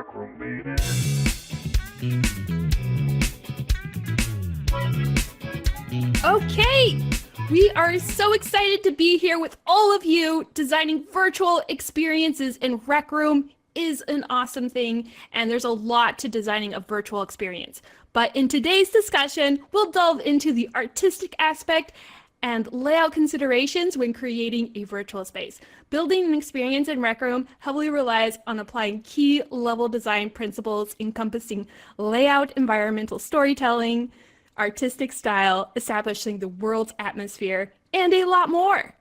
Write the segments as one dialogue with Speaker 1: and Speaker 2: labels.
Speaker 1: recroom meeting.
Speaker 2: Okay, we are so excited to be here with all of you. Designing virtual experiences in Rec Room is an awesome thing, and there's a lot to designing a virtual experience. But in today's discussion, we'll delve into the artistic aspect and layout considerations when creating a virtual space. Building an experience in Rec Room heavily relies on applying key level design principles encompassing layout, environmental storytelling, artistic style, establishing the world's atmosphere, and a lot more.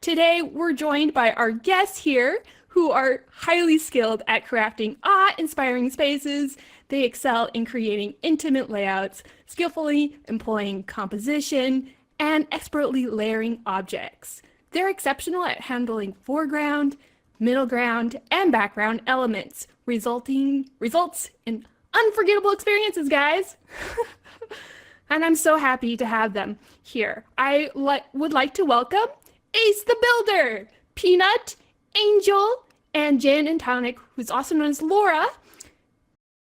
Speaker 2: Today, we're joined by our guests here who are highly skilled at crafting awe-inspiring spaces. They excel in creating intimate layouts, skillfully employing composition, and expertly layering objects. They're exceptional at handling foreground, middle ground, and background elements, results in unforgettable experiences, guys. And I'm so happy to have them here. I would like to welcome Ace the Builder, Peanut, Angel, and Jan and Tonic, who's also known as Laura,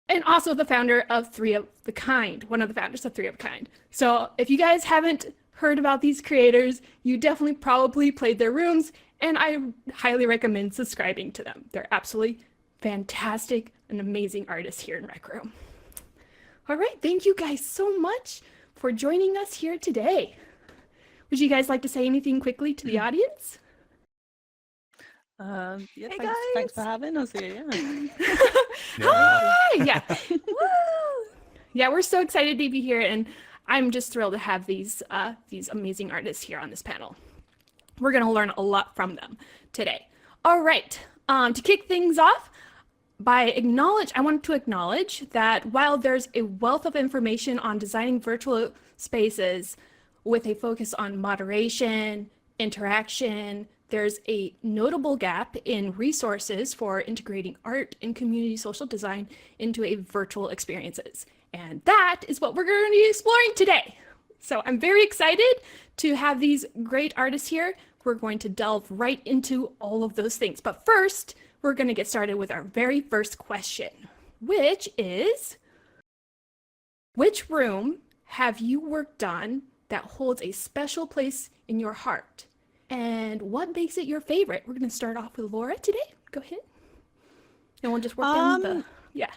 Speaker 2: and also the founder of Three of the Kind, one of the founders of Three of the Kind. So if you guys haven't heard about these creators, you definitely probably played their rooms, and I highly recommend subscribing to them. They're absolutely fantastic and amazing artists here in Rec Room. All right, thank you guys so much for joining us here today. Would you guys like to say anything quickly to the audience?
Speaker 3: Yeah,
Speaker 2: Hey,
Speaker 3: thanks for having us here. Yeah.
Speaker 2: Hi! Yeah. Yeah, we're so excited to be here, and I'm just thrilled to have these amazing artists here on this panel. We're going to learn a lot from them today. All right, to kick things off, I wanted to acknowledge that while there's a wealth of information on designing virtual spaces with a focus on moderation, interaction, there's a notable gap in resources for integrating art and community social design into a virtual experiences. And that is what we're going to be exploring today. So I'm very excited to have these great artists here. We're going to delve right into all of those things. But first, we're going to get started with our very first question, which is, which room have you worked on that holds a special place in your heart? And what makes it your favorite? We're going to start off with Laura today. Go ahead. And we'll just work in the, yeah.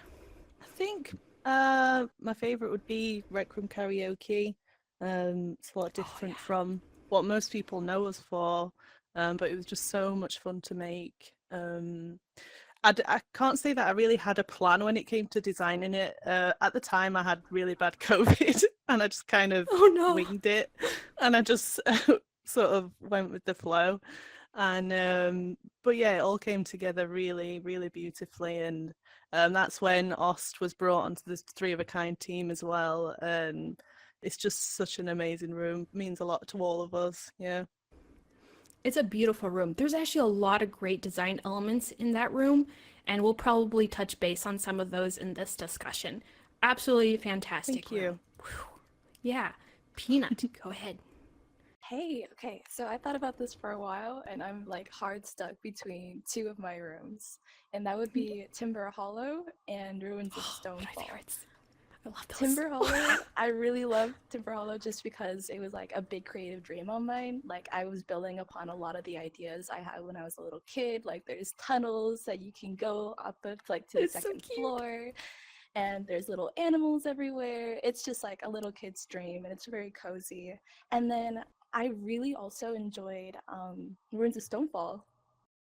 Speaker 3: I think my favorite would be Rec Room Karaoke. It's a lot different from what most people know us for, but it was just so much fun to make. I can't say that I really had a plan when it came to designing it. At the time, I had really bad COVID, and I just kind of winged it, and I just sort of went with the flow. And but yeah, it all came together really, really beautifully, and that's when Ost was brought onto the Three of a Kind team as well. And it's just such an amazing room. It means a lot to all of us. Yeah.
Speaker 2: It's a beautiful room. There's actually a lot of great design elements in that room, and we'll probably touch base on some of those in this discussion. Absolutely fantastic.
Speaker 3: Thank you.
Speaker 2: Yeah. Peanut, go ahead.
Speaker 4: Hey, okay, so I thought about this for a while, and I'm like hard stuck between two of my rooms, and that would be Timber Hollow and Ruins of Stonefall.
Speaker 2: My favorites. I love those.
Speaker 4: Timber Hollow, I really love Timber Hollow just because it was like a big creative dream of mine. Like I was building upon a lot of the ideas I had when I was a little kid. Like there's tunnels that you can go up like to the second floor, and there's little animals everywhere. It's just like a little kid's dream, and it's very cozy. And then I really also enjoyed Ruins of Stonefall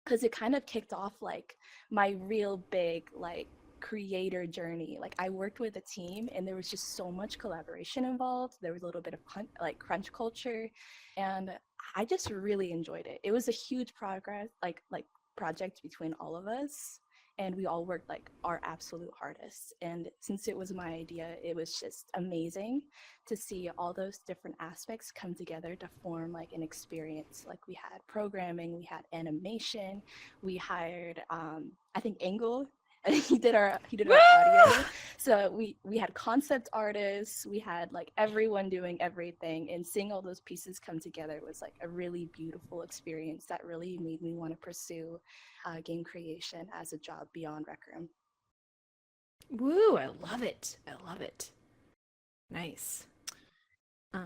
Speaker 4: because it kind of kicked off like my real big like creator journey. Like I worked with a team, and there was just so much collaboration involved. There was a little bit of crunch culture, and I just really enjoyed it. It was a huge project between all of us, and we all worked like our absolute hardest. And since it was my idea, it was just amazing to see all those different aspects come together to form like an experience. Like we had programming, we had animation, we hired I think Engel. He did our audio. So we had concept artists, we had like everyone doing everything, and seeing all those pieces come together was like a really beautiful experience that really made me want to pursue game creation as a job beyond Rec Room.
Speaker 2: Woo, I love it. I love it. Nice. All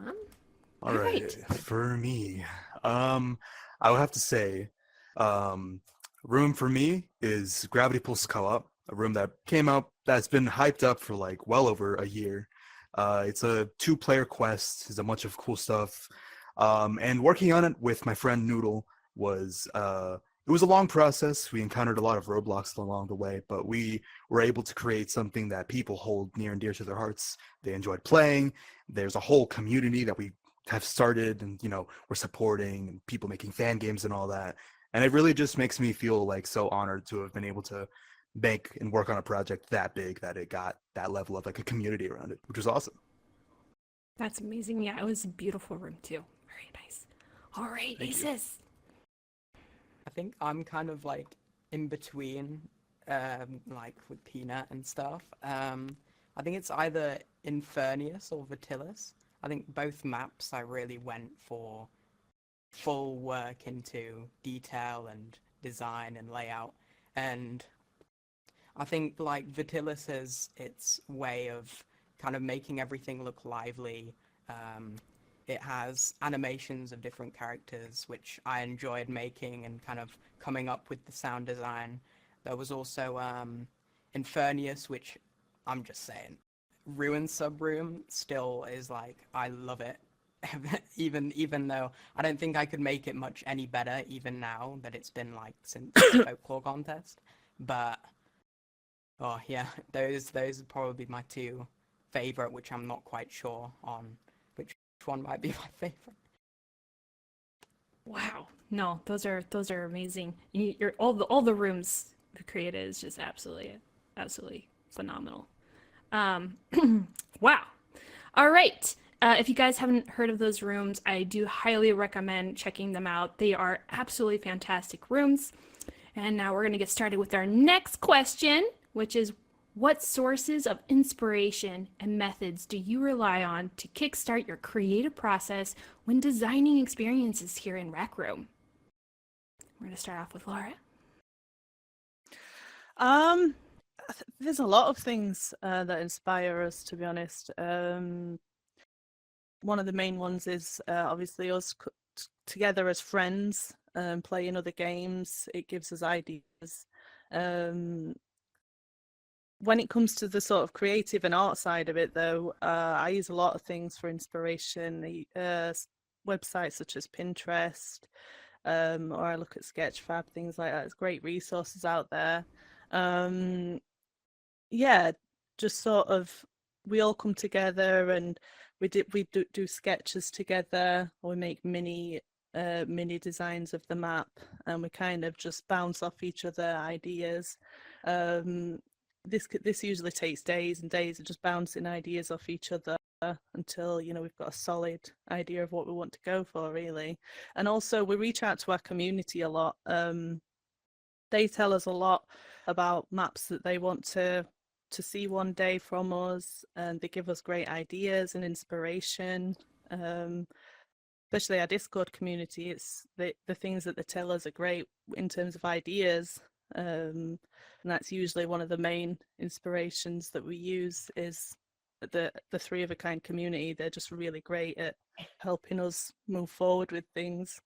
Speaker 1: All
Speaker 2: right.
Speaker 1: right, for me, I would have to say, um, room for me is Gravity Pulse Co-op, a room that came out that's been hyped up for like well over a year. It's a two-player quest. There's a bunch of cool stuff, and working on it with my friend Noodle was it was a long process. We encountered a lot of roadblocks along the way, but we were able to create something that people hold near and dear to their hearts. They enjoyed playing. There's a whole community that we have started, and we're supporting, and people making fan games and all that, and it really just makes me feel like so honored to have been able to make and work on a project that big that it got that level of like a community around it, which was awesome.
Speaker 2: That's amazing. Yeah, it was a beautiful room too. Very nice. All right,
Speaker 1: Thank you.
Speaker 2: Aces.
Speaker 5: I think I'm kind of like in between, like with Peanut and stuff. I think it's either Infernius or Vitilis. I think both maps I really went for full work into detail and design and layout. And I think like Vitilis has its way of kind of making everything look lively. It has animations of different characters, which I enjoyed making and kind of coming up with the sound design. There was also Infernius, which I'm just saying, Ruin Subroom still is like, I love it. even though I don't think I could make it much any better even now that it's been like since the folklore contest. But oh yeah, those are probably my two favorite, which I'm not quite sure on which one might be my favorite.
Speaker 2: Wow. No, those are amazing. You're all the rooms you created is just absolutely phenomenal. Wow. All right. If you guys haven't heard of those rooms, I do highly recommend checking them out. They are absolutely fantastic rooms. And now we're going to get started with our next question, which is, what sources of inspiration and methods do you rely on to kickstart your creative process when designing experiences here in Rec Room? We're going to start off with Laura.
Speaker 3: There's a lot of things that inspire us, to be honest. One of the main ones is obviously us together as friends, playing other games. It gives us ideas. When it comes to the sort of creative and art side of it, though, I use a lot of things for inspiration. Websites such as Pinterest, or I look at Sketchfab, things like that. There's great resources out there. Yeah, just sort of we all come together and we do sketches together, or we make mini designs of the map, and we kind of just bounce off each other ideas. This usually takes days and days of just bouncing ideas off each other until we've got a solid idea of what we want to go for, really. And also we reach out to our community a lot. They tell us a lot about maps that they want to see one day from us, and they give us great ideas and inspiration. Especially our Discord community, it's the things that they tell us are great in terms of ideas. And that's usually one of the main inspirations that we use, is the Three of a Kind community. They're just really great at helping us move forward with things.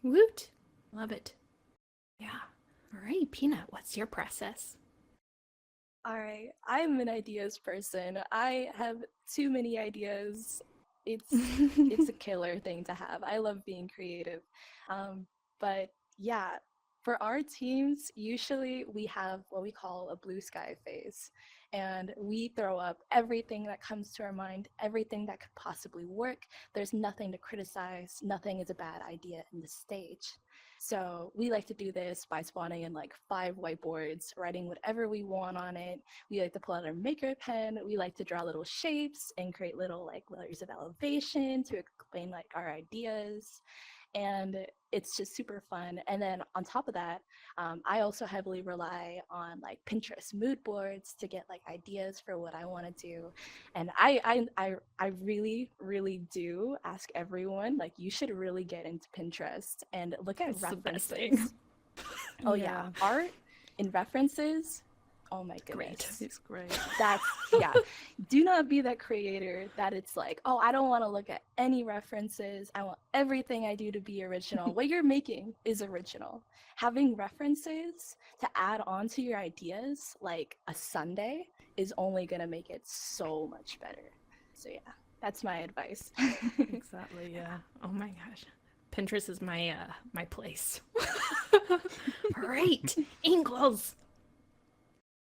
Speaker 2: Woot. Love it. Yeah. All right, Peanut, what's your process?
Speaker 4: All right, I'm an ideas person. I have too many ideas. It's a killer thing to have. I love being creative. But yeah, for our teams, usually we have what we call a blue sky phase, and we throw up everything that comes to our mind, everything that could possibly work. There's nothing to criticize. Nothing is a bad idea in this stage. So we like to do this by spawning in like 5 whiteboards, writing whatever we want on it. We like to pull out our maker pen. We like to draw little shapes and create little like layers of elevation to explain like our ideas. And it's just super fun. And then on top of that, I also heavily rely on like Pinterest mood boards to get like ideas for what I want to do. And I really, really do ask everyone, like, you should really get into Pinterest and look at
Speaker 2: It's the best
Speaker 4: references.
Speaker 2: thing.
Speaker 4: Oh yeah, art in references. Oh my
Speaker 2: Great.
Speaker 4: goodness.
Speaker 3: It's great.
Speaker 4: That's, yeah. Do not be that creator that it's like, oh, I don't want to look at any references. I want everything I do to be original. What you're making is original. Having references to add on to your ideas, like a sundae, is only going to make it so much better. So yeah, that's my advice.
Speaker 3: Exactly, yeah.
Speaker 2: Oh my gosh. Pinterest is my my place. Great. Ingles.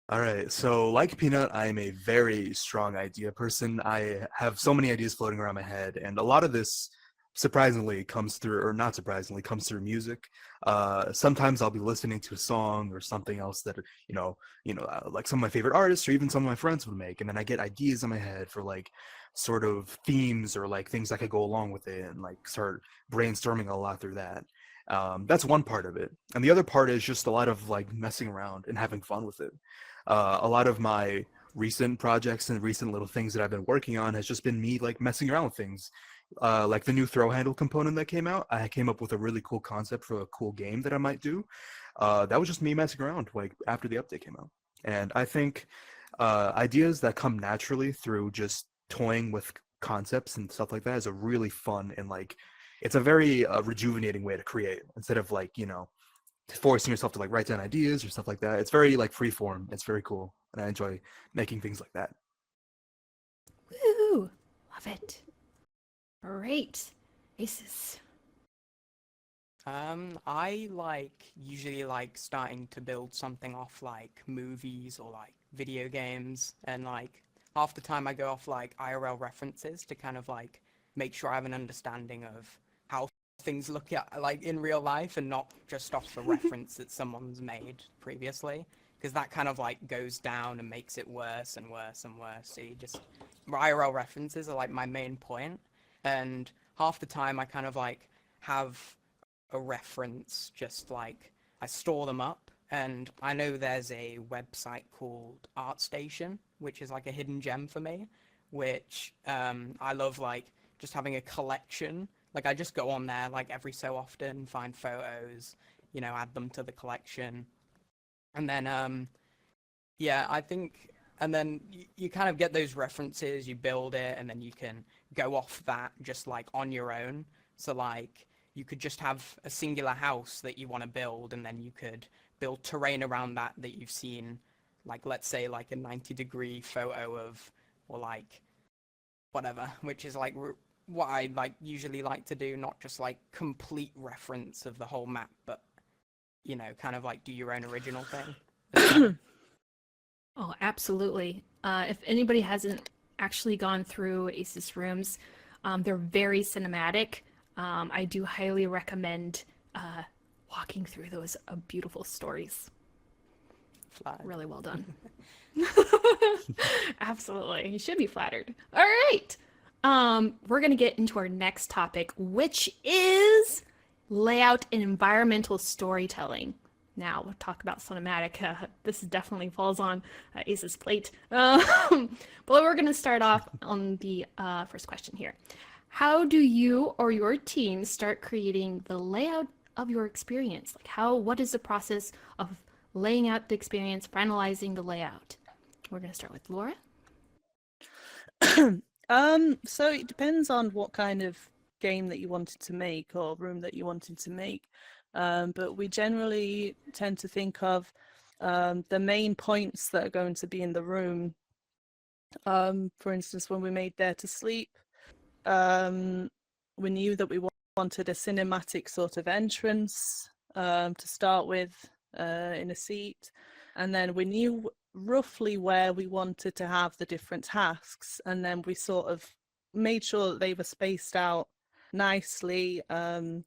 Speaker 1: All right. So, like Peanut, I am a very strong idea person. I have so many ideas floating around my head, and a lot of this, surprisingly, comes through, or not surprisingly, comes through music. Sometimes I'll be listening to a song or something else that like some of my favorite artists or even some of my friends would make, and then I get ideas in my head for like sort of themes or like things that could go along with it, and like start brainstorming a lot through that. That's one part of it, and the other part is just a lot of like messing around and having fun with it. A lot of my recent projects and recent little things that I've been working on has just been me like messing around with things. Like the new throw handle component that came out, I came up with a really cool concept for a cool game that I might do. That was just me messing around like after the update came out. And I think ideas that come naturally through just toying with concepts and stuff like that is a really fun and like it's a very rejuvenating way to create instead of like forcing yourself to like write down ideas or stuff like that. It's very like free form. It's very cool, and I enjoy making things like that.
Speaker 2: Woo! Love it. Great. Aces.
Speaker 5: I like usually like starting to build something off like movies or like video games, and like half the time I go off like IRL references to kind of like make sure I have an understanding of how things look at like in real life and not just off the reference that someone's made previously, because that kind of like goes down and makes it worse and worse and worse. So you just IRL references are like my main point, and half the time I kind of like have a reference, just like I store them up. And I know there's a website called ArtStation, which is like a hidden gem for me, which I love, like just having a collection. Like I just go on there like every so often, find photos, add them to the collection. And then yeah, I think, and then you kind of get those references, you build it, and then you can go off that just like on your own. So like you could just have a singular house that you want to build, and then you could build terrain around that you've seen, like let's say like a 90-degree photo of, or like whatever, which is like what I like usually like to do, not just like complete reference of the whole map, but kind of like do your own original thing.
Speaker 2: Oh, absolutely. If anybody hasn't actually gone through Aces rooms, they're very cinematic. I do highly recommend walking through those beautiful stories.
Speaker 5: Flattered.
Speaker 2: Really well done. Absolutely. You should be flattered. All right. We're going to get into our next topic, which is layout and environmental storytelling. Now, we'll talk about cinematic. This definitely falls on Ace's plate. But we're going to start off on the first question here. How do you or your team start creating the layout of your experience? Like what is the process of laying out the experience, finalizing the layout? We're going to start with Laura.
Speaker 3: So it depends on what kind of game that you wanted to make or room that you wanted to make. But we generally tend to think of the main points that are going to be in the room. For instance, when we made Dare to Sleep, we knew that we wanted a cinematic sort of entrance to start with in a seat, and then we knew roughly where we wanted to have the different tasks, and then we sort of made sure that they were spaced out nicely to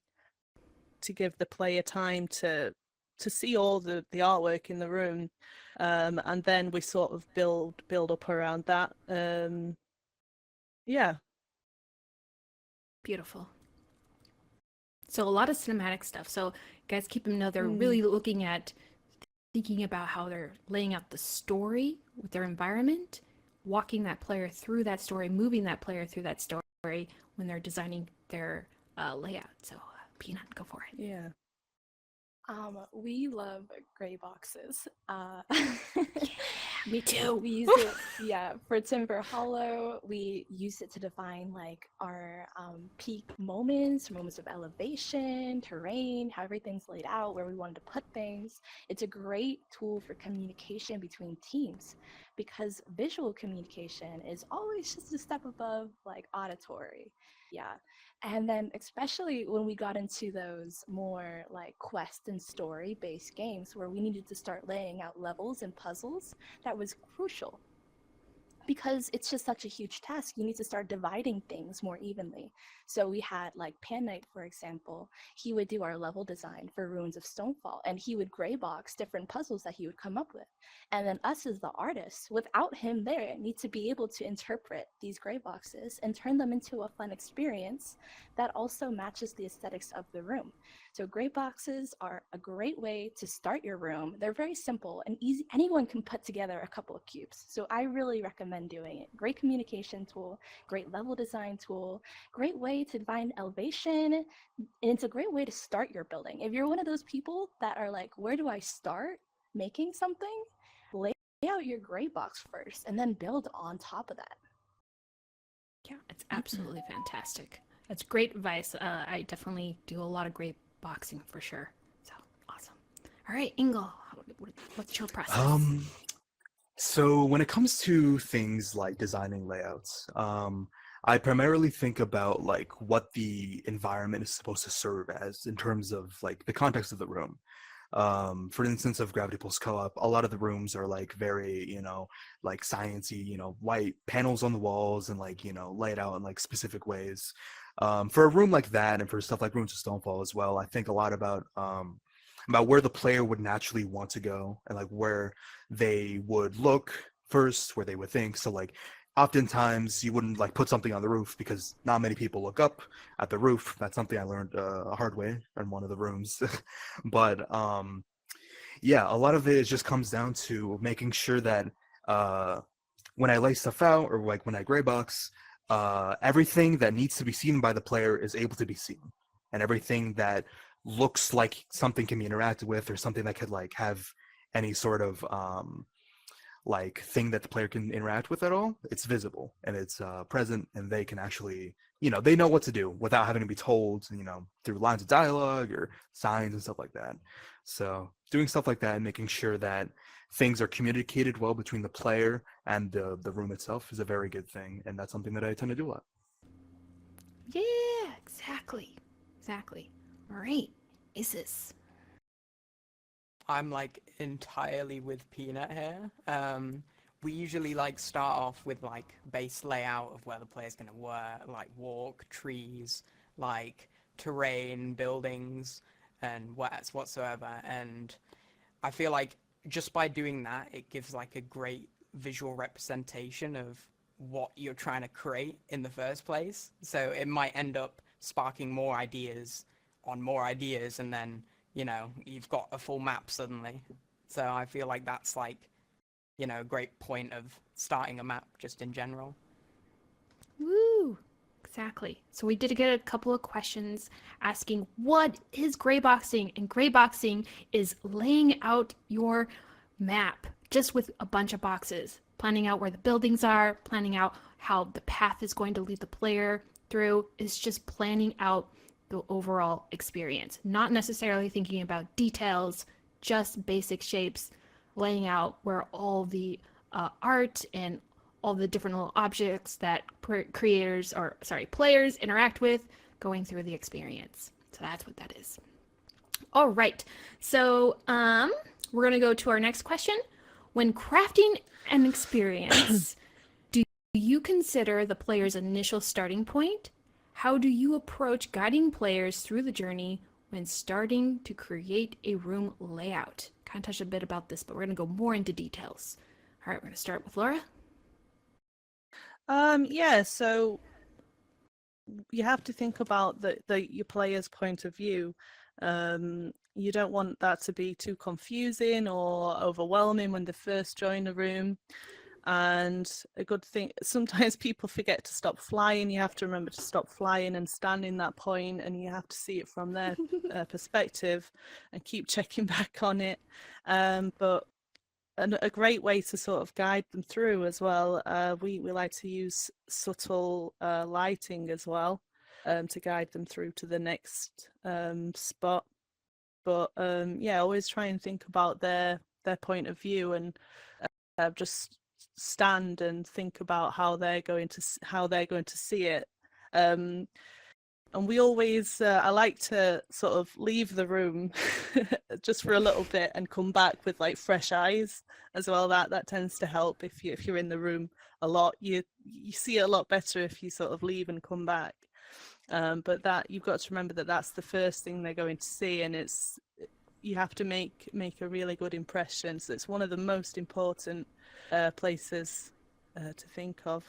Speaker 3: give the player time to see all the artwork in the room, and then we sort of build up around that. Yeah.
Speaker 2: Beautiful. So a lot of cinematic stuff. So guys, keep in mind they're really thinking about how they're laying out the story with their environment, walking that player through that story, moving that player through that story when they're designing their layout. So Peanut, go for it.
Speaker 3: Yeah.
Speaker 4: We love gray boxes.
Speaker 2: Me too.
Speaker 4: We used it, yeah, for Timber Hollow. We used it to define like our peak moments of elevation, terrain, how everything's laid out, where we wanted to put things. It's a great tool for communication between teams because visual communication is always just a step above like auditory. Yeah. And then especially when we got into those more like quest and story based games where we needed to start laying out levels and puzzles, that was crucial because it's just such a huge task. You need to start dividing things more evenly. So we had like Pan Knight, for example. He would do our level design for Ruins of Stonefall, and he would gray box different puzzles that he would come up with. And then us as the artists, without him there, need to be able to interpret these gray boxes and turn them into a fun experience that also matches the aesthetics of the room. So gray boxes are a great way to start your room. They're very simple and easy. Anyone can put together a couple of cubes. So I really recommend doing it. Great communication tool, great level design tool, great way to define elevation. And it's a great way to start your building. If you're one of those people that are like, where do I start making something? Lay out your gray box first and then build on top of that.
Speaker 2: Yeah, it's absolutely fantastic. That's great advice. I definitely do a lot of great boxing for sure. So awesome. All right, Ingo, what's your process?
Speaker 1: So when it comes to things like designing layouts, I primarily think about like what the environment is supposed to serve as in terms of like the context of the room. For instance, of Gravity Pulse Co-op, a lot of the rooms are like very, like sciencey, white panels on the walls and like, laid out in like specific ways. For a room like that and for stuff like Ruins of Stonefall as well, I think a lot about where the player would naturally want to go and like where they would look first, where they would think. So like oftentimes you wouldn't like put something on the roof because not many people look up at the roof. That's something I learned a hard way in one of the rooms. But yeah, a lot of it just comes down to making sure that when I lay stuff out or like when I gray box, everything that needs to be seen by the player is able to be seen, and everything that looks like something can be interacted with or something that could like have any sort of like thing that the player can interact with at all, it's visible and it's present, and they can actually, they know what to do without having to be told, through lines of dialogue or signs and stuff like that. So doing stuff like that and making sure that things are communicated well between the player and the room itself is a very good thing, and that's something that I tend to do a lot.
Speaker 2: Yeah, exactly. All right, Isis.
Speaker 5: I'm like entirely with Peanut here. We usually like start off with like base layout of where the player's gonna work, like walk, trees, like terrain, buildings, and whatsoever. And I feel like just by doing that, it gives like a great visual representation of what you're trying to create in the first place. So it might end up sparking more ideas on more ideas, and then you've got a full map suddenly. So I feel like that's like, a great point of starting a map just in general.
Speaker 2: Woo! Exactly. So we did get a couple of questions asking what is gray boxing, and gray boxing is laying out your map just with a bunch of boxes, planning out where the buildings are, planning out how the path is going to lead the player through. Is just planning out the overall experience, not necessarily thinking about details, just basic shapes, laying out where all the art and all the different little objects that players interact with going through the experience. So that's what that is. All right. So we're going to go to our next question. When crafting an experience, do you consider the player's initial starting point? How do you approach guiding players through the journey when starting to create a room layout? Kind of touched a bit about this, but we're going to go more into details. All right, we're going to start with Laura.
Speaker 3: Yeah, so you have to think about your player's point of view. You don't want that to be too confusing or overwhelming when they first join a room. And a good thing, sometimes people forget to stop flying. You have to remember to stop flying and stand in that point, and you have to see it from their perspective and keep checking back on it. But a great way to sort of guide them through as well. We like to use subtle lighting as well to guide them through to the next spot. But yeah, always try and think about their point of view, and just stand and think about how they're going to see it. And we always, I like to sort of leave the room just for a little bit and come back with like fresh eyes as well. That tends to help if you're in the room a lot. You see it a lot better if you sort of leave and come back. But that you've got to remember that that's the first thing they're going to see, and you have to make a really good impression. So it's one of the most important places to think of.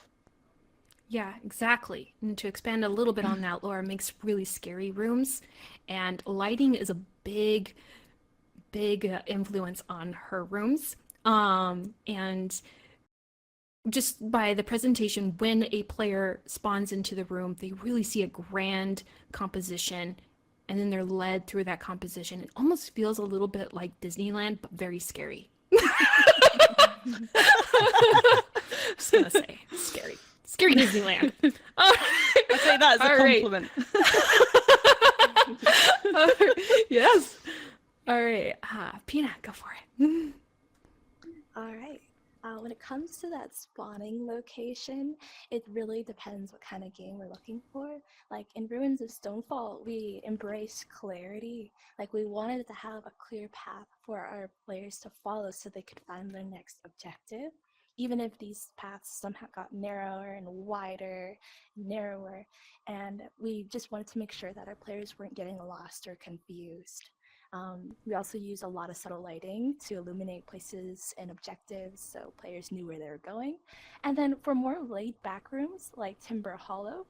Speaker 2: Yeah, exactly. And to expand a little bit on that, Laura makes really scary rooms, and lighting is a big influence on her rooms. And just by the presentation, when a player spawns into the room, they really see a grand composition, and then they're led through that composition. It almost feels a little bit like Disneyland, but very scary. Just gonna say, scary. Scary Disneyland.
Speaker 3: I say that as a compliment.
Speaker 2: Yes. All right. Pina, go for it.
Speaker 4: All right. When it comes to that spawning location, it really depends what kind of game we're looking for. Like in Ruins of Stonefall, we embraced clarity. Like we wanted to have a clear path for our players to follow so they could find their next objective. Even if these paths somehow got narrower and wider, narrower, and we just wanted to make sure that our players weren't getting lost or confused. We also use a lot of subtle lighting to illuminate places and objectives so players knew where they were going. And then for more laid back rooms like Timber Hollow,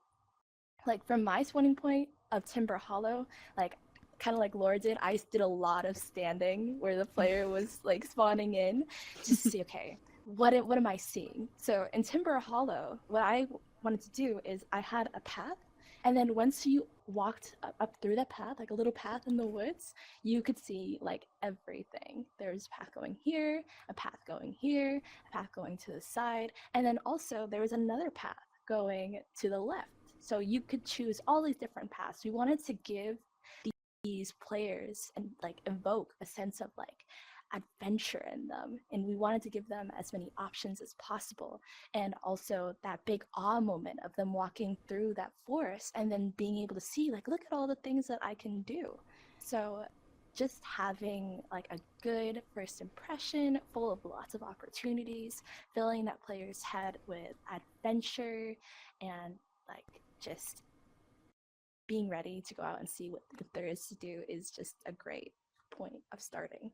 Speaker 4: like from my spawning point of Timber Hollow, like kind of like Laura did, I did a lot of standing where the player was like spawning in just to see, okay, what am I seeing? So in Timber Hollow, what I wanted to do is I had a path, and then once you walked up through that path, like a little path in the woods, you could see like everything. There's a path going here, a path going here, a path going to the side, and then also there was another path going to the left. So you could choose all these different paths. We wanted to give these players and like evoke a sense of like adventure in them, and we wanted to give them as many options as possible, and also that big awe moment of them walking through that forest and then being able to see like, look at all the things that I can do. So just having like a good first impression full of lots of opportunities, filling that player's head with adventure and like just being ready to go out and see what there is to do is just a great point of starting.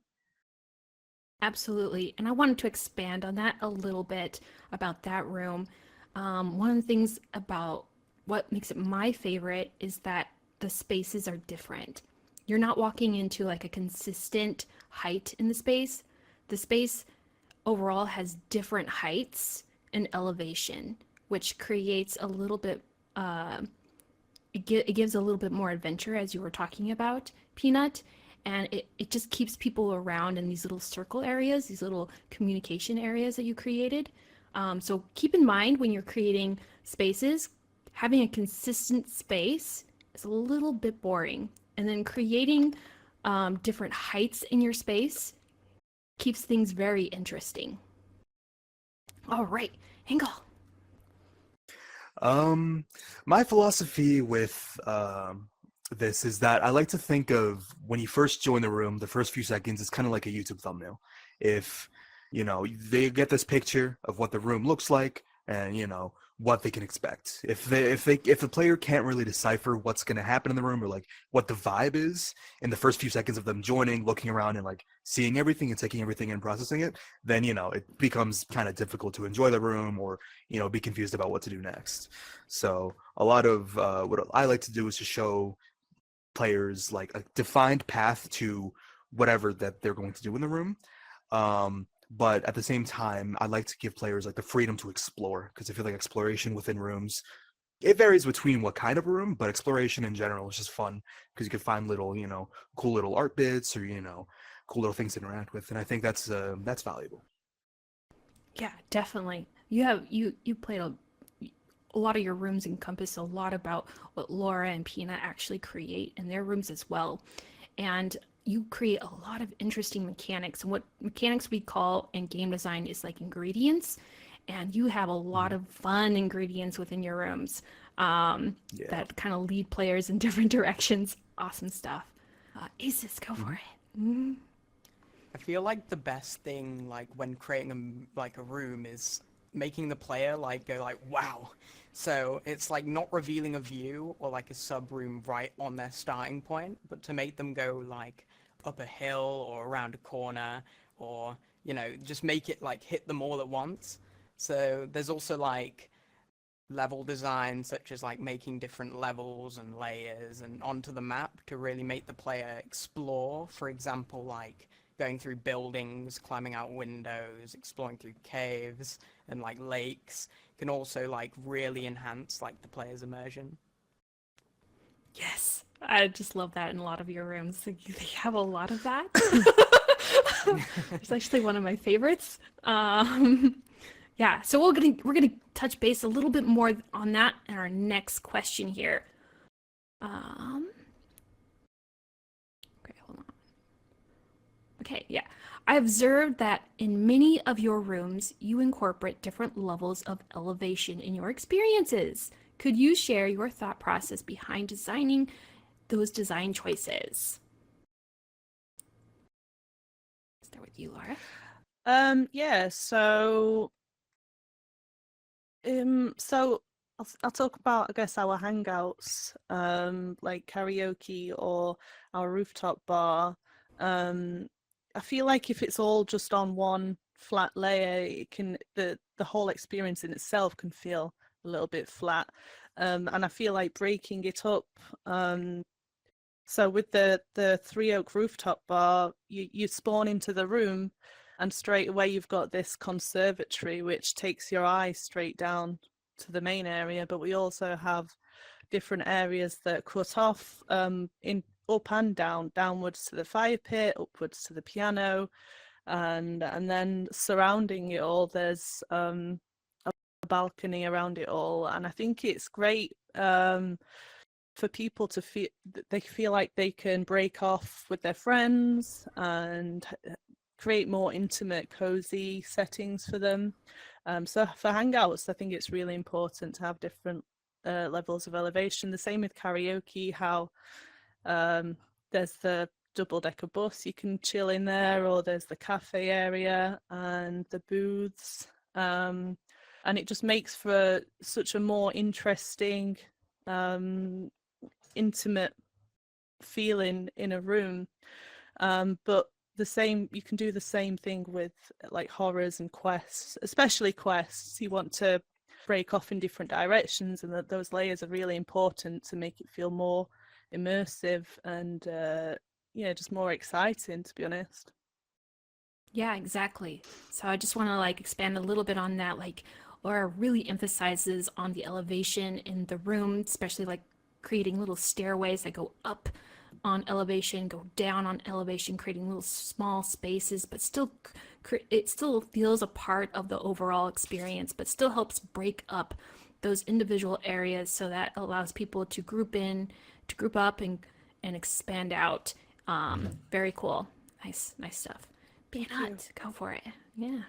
Speaker 2: Absolutely. And I wanted to expand on that a little bit about that room. One of the things about what makes it my favorite is that the spaces are different. You're not walking into like a consistent height in the space. The space overall has different heights and elevation, which creates a little bit, it gives a little bit more adventure, as you were talking about, Peanut. And it just keeps people around in these little circle areas, these little communication areas that you created. So keep in mind when you're creating spaces, having a consistent space is a little bit boring. And then creating different heights in your space keeps things very interesting. All right, Engel.
Speaker 1: My philosophy with this is that I like to think of when you first join the room, the first few seconds is kind of like a YouTube thumbnail. If, you know, they get this picture of what the room looks like and, you know, what they can expect. If the player can't really decipher what's going to happen in the room or like what the vibe is in the first few seconds of them joining, looking around and like seeing everything and taking everything and processing it, then, you know, it becomes kind of difficult to enjoy the room or, you know, be confused about what to do next. So a lot of what I like to do is to show players like a defined path to whatever that they're going to do in the room. But at the same time, I like to give players like the freedom to explore, because I feel like exploration within rooms, it varies between what kind of room, but exploration in general is just fun because you can find little, you know, cool little art bits or, you know, cool little things to interact with. And I think that's valuable.
Speaker 2: Yeah, definitely. You played a lot of your rooms encompass a lot about what Laura and Pina actually create in their rooms as well. And you create a lot of interesting mechanics. And what mechanics we call in game design is like ingredients. And you have a lot
Speaker 1: Mhm.
Speaker 2: of fun ingredients within your rooms
Speaker 1: Yeah.
Speaker 2: that kind of lead players in different directions. Awesome stuff. Aces, go for
Speaker 1: Mhm.
Speaker 2: it. Mm.
Speaker 5: I feel like the best thing, like when creating like a room, is making the player like go like, wow. So it's like not revealing a view or like a sub room right on their starting point, but to make them go like up a hill or around a corner, or just make it like hit them all at once. So there's also like level design, such as like making different levels and layers and onto the map to really make the player explore. For example, like going through buildings, climbing out windows, exploring through caves and like lakes can also like really enhance like the player's immersion.
Speaker 2: Yes. I just love that in a lot of your rooms. Like, they have a lot of that. It's actually one of my favorites. Yeah, so we're gonna touch base a little bit more on that in our next question here. Um, okay, hold on. Okay, yeah. I observed that in many of your rooms, you incorporate different levels of elevation in your experiences. Could you share your thought process behind designing those design choices? Start with you, Laura.
Speaker 3: Yeah, so I'll talk about, I guess, our hangouts, like karaoke or our rooftop bar. I feel like if it's all just on one flat layer, the whole experience in itself can feel a little bit flat. And I feel like breaking it up. So with the Three Oak rooftop bar, you spawn into the room, and straight away you've got this conservatory which takes your eye straight down to the main area. But we also have different areas that cut off in up and down, downwards to the fire pit, upwards to the piano, and then surrounding it all there's a balcony around it all. And I think it's great for people to feel they feel like they can break off with their friends and create more intimate, cozy settings for them. So for hangouts, I think it's really important to have different levels of elevation. The same with karaoke, how there's the double-decker bus you can chill in there, or there's the cafe area and the booths. And it just makes for such a more interesting, intimate feeling in a room. But you can do the same thing with like horrors and quests, especially quests. You want to break off in different directions, and that those layers are really important to make it feel more immersive and just more exciting, to be honest.
Speaker 2: Yeah, exactly. So I just want to like expand a little bit on that. Like, Laura really emphasizes on the elevation in the room, especially like creating little stairways that go up on elevation, go down on elevation, creating little small spaces, but still, it still feels a part of the overall experience, but still helps break up those individual areas so that allows people to group up and expand out. Very cool. Nice stuff. Peanut, go for it. Yeah.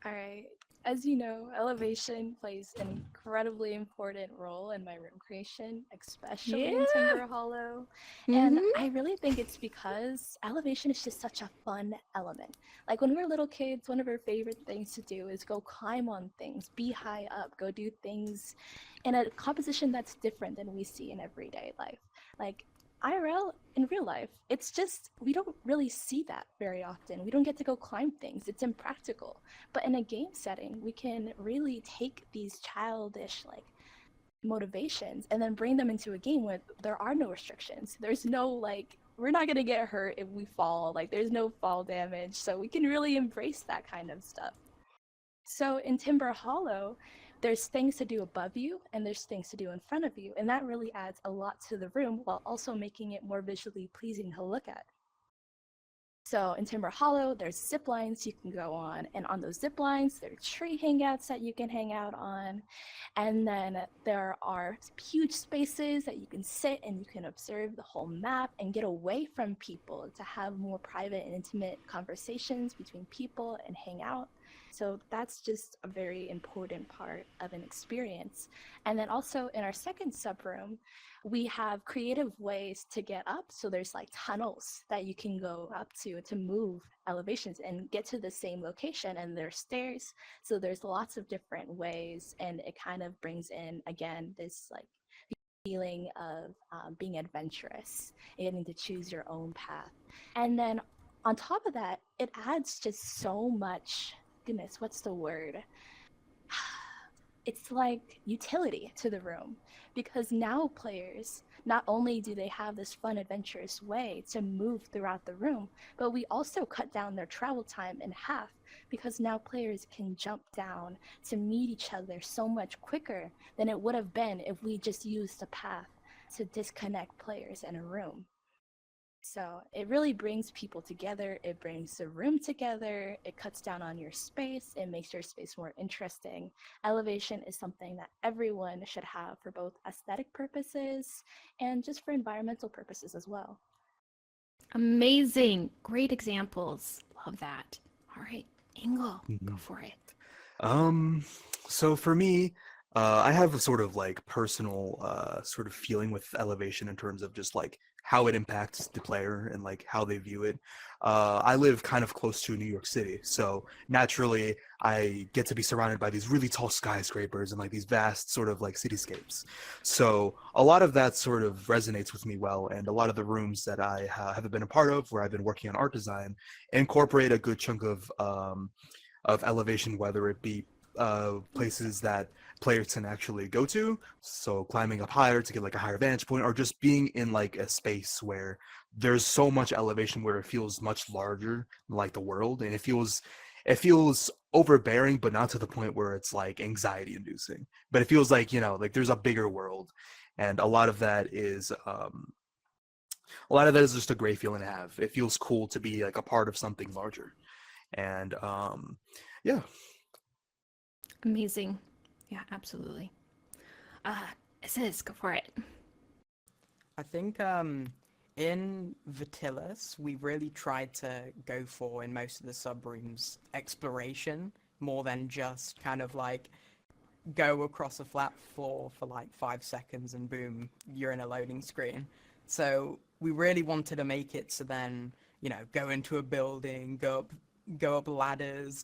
Speaker 4: All right. As you know, elevation plays an incredibly important role in my room creation, especially in
Speaker 2: Yeah.
Speaker 4: Timber Hollow. And
Speaker 2: Mhm.
Speaker 4: I really think it's because elevation is just such a fun element. Like when we're little kids, one of our favorite things to do is go climb on things, be high up, go do things in a composition that's different than we see in everyday life. Like IRL in real life, it's just we don't really see that very often. We don't get to go climb things. It's impractical. But in a game setting, we can really take these childish like motivations and then bring them into a game where there are no restrictions. There's no like we're not going to get hurt if we fall. Like there's no fall damage. So we can really embrace that kind of stuff. So in Timber Hollow, there's things to do above you and there's things to do in front of you, and that really adds a lot to the room while also making it more visually pleasing to look at. So in Timber Hollow, there's zip lines you can go on, and on those zip lines, there are tree hangouts that you can hang out on, and then there are huge spaces that you can sit and you can observe the whole map and get away from people to have more private and intimate conversations between people and hang out. So that's just a very important part of an experience. And then also in our second subroom, we have creative ways to get up. So there's like tunnels that you can go up to move elevations and get to the same location, and there's stairs. So there's lots of different ways, and it kind of brings in, again, this like feeling of being adventurous and getting to choose your own path. And then on top of that, it adds just so much, goodness, what's the word? It's like utility to the room, because now players, not only do they have this fun, adventurous way to move throughout the room, but we also cut down their travel time in half, because now players can jump down to meet each other so much quicker than it would have been if we just used a path to disconnect players in a room. So it really brings people together, it brings the room together, it cuts down on your space, it makes your space more interesting. Elevation is something that everyone should have for both aesthetic purposes and just for environmental purposes as well.
Speaker 2: Amazing. Great examples. Love that. All right, Ingle, go
Speaker 1: Mhm.
Speaker 2: for it.
Speaker 1: So for me, I have a sort of like personal sort of feeling with elevation in terms of just like how it impacts the player and like how they view it. I live kind of close to New York City, so naturally I get to be surrounded by these really tall skyscrapers and like these vast sort of like cityscapes. So a lot of that sort of resonates with me well, and a lot of the rooms that I have been a part of where I've been working on art design incorporate a good chunk of elevation, whether it be places that players can actually go to, so climbing up higher to get like a higher vantage point, or just being in like a space where there's so much elevation where it feels much larger than like the world, and it feels overbearing, but not to the point where it's like anxiety inducing, but it feels like, like there's a bigger world. And a lot of that is just a great feeling to have. It feels cool to be like a part of something larger. And yeah.
Speaker 2: Amazing. Yeah, absolutely. Sis, go for it.
Speaker 5: I think in Vitilis, we really tried to go for, in most of the subrooms, exploration more than just kind of like go across a flat floor for like 5 seconds and boom, you're in a loading screen. So we really wanted to make it so then, go into a building, go up ladders,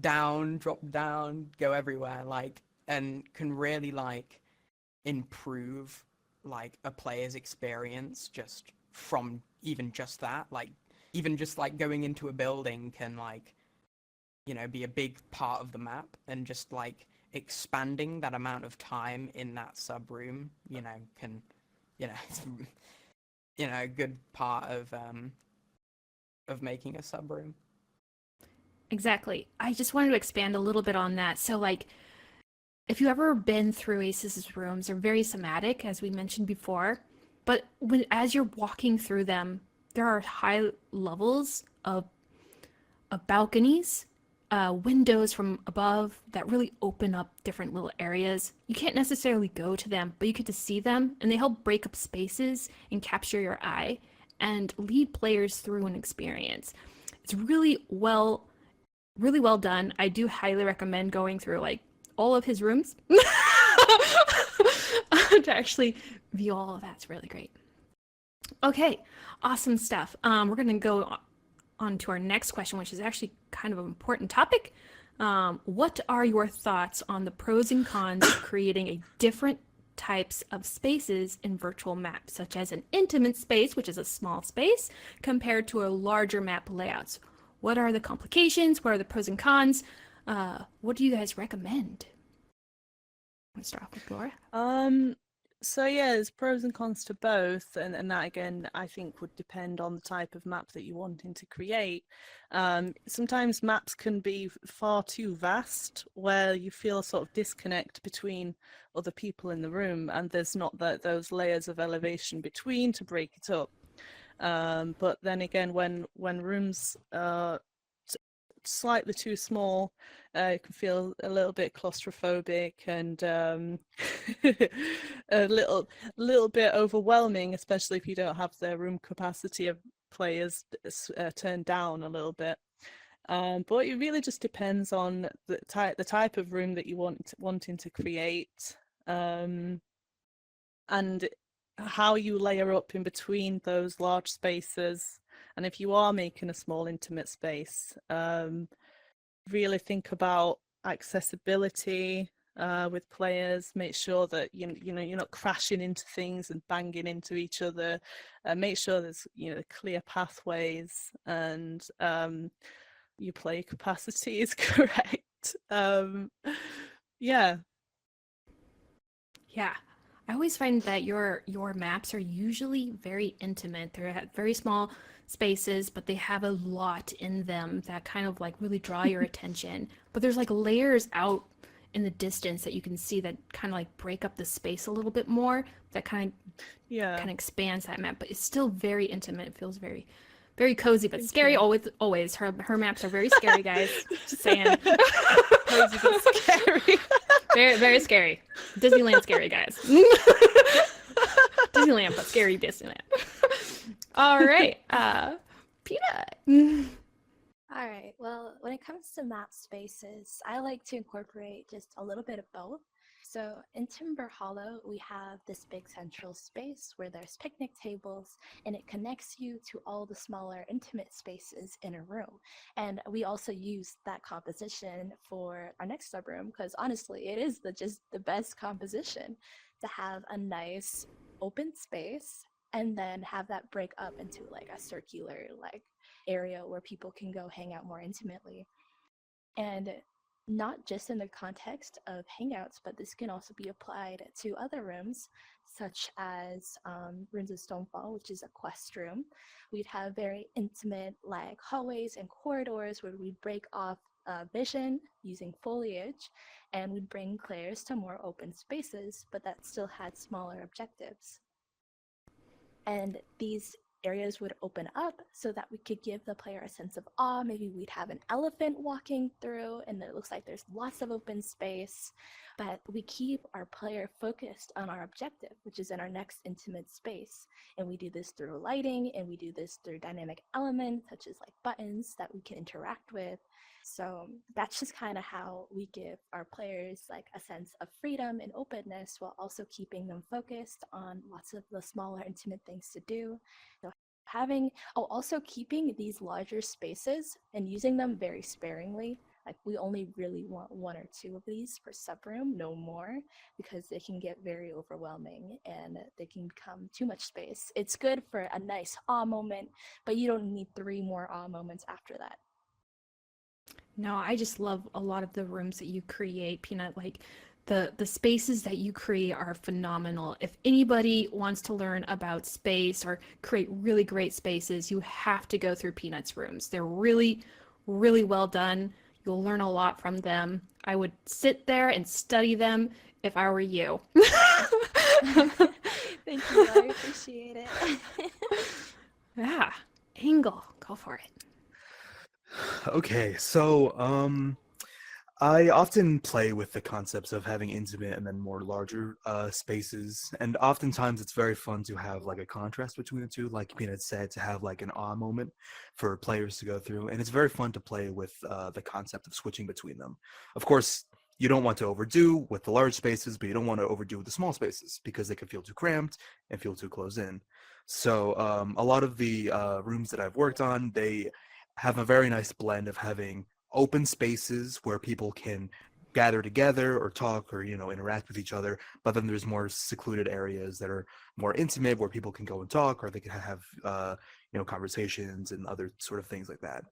Speaker 5: down, drop down, go everywhere, like, and can really like improve like a player's experience just from even just that. Like, even just like going into a building can like, be a big part of the map, and just like expanding that amount of time in that subroom, can, a good part of making a subroom.
Speaker 2: Exactly. I just wanted to expand a little bit on that. So, like, if you've ever been through Aces's rooms, they're very somatic, as we mentioned before. But as you're walking through them, there are high levels of balconies, windows from above that really open up different little areas. You can't necessarily go to them, but you get to see them, and they help break up spaces and capture your eye and lead players through an experience. It's really well done. I do highly recommend going through like all of his rooms to actually view all of that. It's really great. Okay, awesome stuff. We're gonna go on to our next question, which is actually kind of an important topic. What are your thoughts on the pros and cons of creating a different types of spaces in virtual maps, such as an intimate space, which is a small space, compared to a larger map layouts? What are the complications? What are the pros and cons? What do you guys recommend? Let's start off with Laura.
Speaker 3: So yeah, there's pros and cons to both, and that again I think would depend on the type of map that you're wanting to create. Sometimes maps can be far too vast, where you feel a sort of disconnect between other people in the room, and there's not those layers of elevation between to break it up. But then again, when rooms are slightly too small, it can feel a little bit claustrophobic and a little bit overwhelming, especially if you don't have the room capacity of players turned down a little bit. But it really just depends on the type of room that you wanting to create, and how you layer up in between those large spaces. And if you are making a small intimate space, really think about accessibility with players. Make sure that you know you're not crashing into things and banging into each other. Make sure there's clear pathways, and your play capacity is correct. Yeah.
Speaker 2: Yeah. I always find that your maps are usually very intimate. They're very small spaces, but they have a lot in them that kind of like really draw your attention. But there's like layers out in the distance that you can see that kind of like break up the space a little bit more. That kind of expands that map, but it's still very intimate. It feels very, very cozy, but scary. Always. Her maps are very scary, guys. Just saying.
Speaker 3: Cozy but scary.
Speaker 2: Very, very scary. Disneyland scary, guys. Disneyland, but scary Disneyland. All right. Peanut.
Speaker 4: All right. Well, when it comes to map spaces, I like to incorporate just a little bit of both. So in Timber Hollow, we have this big central space where there's picnic tables, and it connects you to all the smaller intimate spaces in a room. And we also use that composition for our next subroom, because honestly, it is just the best composition to have a nice open space and then have that break up into like a circular like area where people can go hang out more intimately. And not just in the context of hangouts, but this can also be applied to other rooms, such as Rooms of Stonefall, which is a quest room. We'd have very intimate like hallways and corridors where we'd break off vision using foliage, and we'd bring players to more open spaces, but that still had smaller objectives. And these areas would open up so that we could give the player a sense of awe. Maybe we'd have an elephant walking through and it looks like there's lots of open space, but we keep our player focused on our objective, which is in our next intimate space. And we do this through lighting, and we do this through dynamic elements such as like buttons that we can interact with. So that's just kind of how we give our players like a sense of freedom and openness while also keeping them focused on lots of the smaller intimate things to do. So also keeping these larger spaces and using them very sparingly. Like we only really want 1 or 2 of these per subroom, no more, because they can get very overwhelming and they can become too much space. It's good for a nice awe moment, but you don't need 3 more awe moments after that.
Speaker 2: No, I just love a lot of the rooms that you create, Peanut. Like the spaces that you create are phenomenal. If anybody wants to learn about space or create really great spaces, you have to go through Peanut's rooms. They're really, really well done. You'll learn a lot from them. I would sit there and study them if I were you.
Speaker 4: Thank you, I appreciate it.
Speaker 2: Yeah, Angle, go for it.
Speaker 1: Okay, so I often play with the concepts of having intimate and then more larger spaces, and oftentimes it's very fun to have like a contrast between the two, like Peanut said, to have like an awe moment for players to go through, and it's very fun to play with the concept of switching between them. Of course, you don't want to overdo with the large spaces, but you don't want to overdo with the small spaces because they can feel too cramped and feel too close in. So a lot of the rooms that I've worked on, they have a very nice blend of having open spaces where people can gather together or talk or interact with each other, but then there's more secluded areas that are more intimate where people can go and talk, or they can have conversations and other sort of things like that.